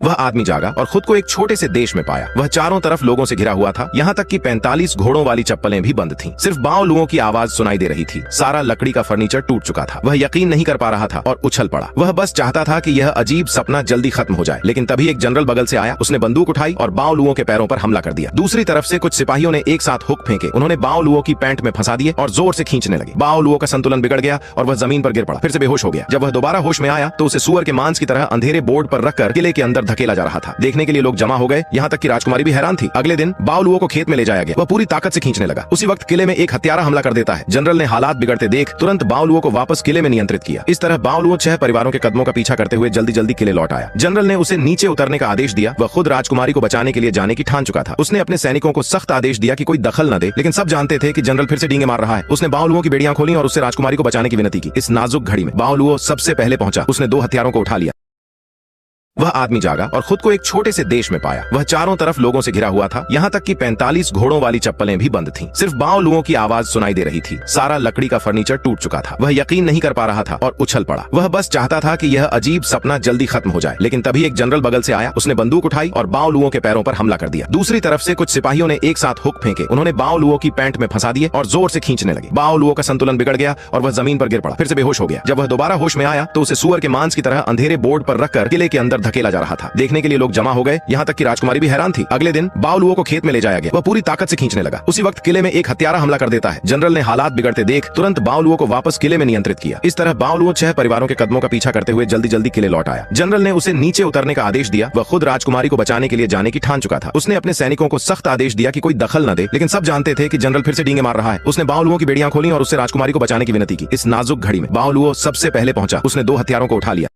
वह आदमी जागा और खुद को एक छोटे से देश में पाया। वह चारों तरफ लोगों से घिरा हुआ था, यहाँ तक कि 45 घोड़ों वाली चप्पलें भी बंद थीं। सिर्फ बावलुओं की आवाज सुनाई दे रही थी। सारा लकड़ी का फर्नीचर टूट चुका था। वह यकीन नहीं कर पा रहा था और उछल पड़ा। वह बस चाहता था कि यह अजीब सपना जल्दी खत्म हो जाए। लेकिन तभी एक जनरल बगल से आया। उसने बंदूक उठाई और बावलुओं के पैरों पर हमला कर दिया। दूसरी तरफ से कुछ सिपाहियों ने एक साथ हुक फेंके। उन्होंने बावलुओं की पैंट में फंसा दिए और जोर से खींचने लगे। बावलुओं का संतुलन बिगड़ गया और वह जमीन पर गिर पड़ा। फिर से बेहोश हो गया। जब वह दोबारा होश में आया तो उसे सुअर के मांस की तरह अंधेरे बोर्ड पर रखकर किले के अंदर धकेला जा रहा था। देखने के लिए लोग जमा हो गए, यहाँ तक कि राजकुमारी भी हैरान थी। अगले दिन बावलुओं को खेत में ले जाया गया। वह पूरी ताकत से खींचने लगा। उसी वक्त किले में एक हत्यारा हमला कर देता है। जनरल ने हालात बिगड़ते देख तुरंत बावलुओं को वापस किले में नियंत्रित किया। इस तरह बावलुओं 6 परिवारों के कदमों का पीछा करते हुए जल्दी जल्दी किले लौट आया। जनरल ने उसे नीचे उतरने का आदेश दिया। वह खुद राजकुमारी को बचाने के लिए जाने की ठान चुका था। उसने अपने सैनिकों को सख्त आदेश दिया कि कोई दखल न दे, लेकिन सब जानते थे कि जनरल फिर से डींगे मार रहा है। उसने बावलुओं की बेड़ियां खोली और उससे राजकुमारी को बचाने की विनती की। इस नाजुक घड़ी में बावलुओं सबसे पहले पहुंचा। उसने 2 हथियारों को उठा लिया। वह आदमी जागा और खुद को एक छोटे से देश में पाया। वह चारों तरफ लोगों से घिरा हुआ था, यहाँ तक कि 45 घोड़ों वाली चप्पलें भी बंद थीं। सिर्फ बावलुओं की आवाज सुनाई दे रही थी। सारा लकड़ी का फर्नीचर टूट चुका था। वह यकीन नहीं कर पा रहा था और उछल पड़ा। वह बस चाहता था कि यह अजीब सपना जल्दी खत्म हो जाए। लेकिन तभी एक जनरल बगल से आया। उसने बंदूक उठाई और बावलुओं के पैरों पर हमला कर दिया। दूसरी तरफ से कुछ सिपाहियों ने एक साथ हुक फेंके। उन्होंने बावलुओं की पैंट में फंसा दिए और जोर से खींचने लगे। बावलुओं का संतुलन बिगड़ गया और वह जमीन पर गिर पड़ा। फिर से बेहोश हो गया। जब वह दोबारा होश में आया तो उसे सुअर के मांस की तरह अंधेरे बोर्ड पर रखकर किले के अंदर धकेला जा रहा था। देखने के लिए लोग जमा हो गए, यहाँ तक कि राजकुमारी भी हैरान थी। अगले दिन बावलुओं को खेत में ले जाया गया। वह पूरी ताकत से खींचने लगा। उसी वक्त किले में एक हत्यारा हमला कर देता है। जनरल ने हालात बिगड़ते देख तुरंत बावलुओं को वापस किले में नियंत्रित किया। इस तरह बावलुओं 6 परिवारों के कदमों का पीछा करते हुए जल्दी जल्दी किले लौट आया। जनरल ने उसे नीचे उतरने का आदेश दिया। वह खुद राजकुमारी को बचाने के लिए जाने की ठान चुका था। उसने अपने सैनिकों को सख्त आदेश दिया कि कोई दखल न दे, लेकिन सब जानते थे कि जनरल फिर से डींगे मार रहा है। उसने बावलुओं की बेड़ियां खोली और उससे राजकुमारी को बचाने की विनती की। इस नाजुक घड़ी में बावलुओं सबसे पहले पहुंचा। उसने 2 हथियारों को उठा लिया।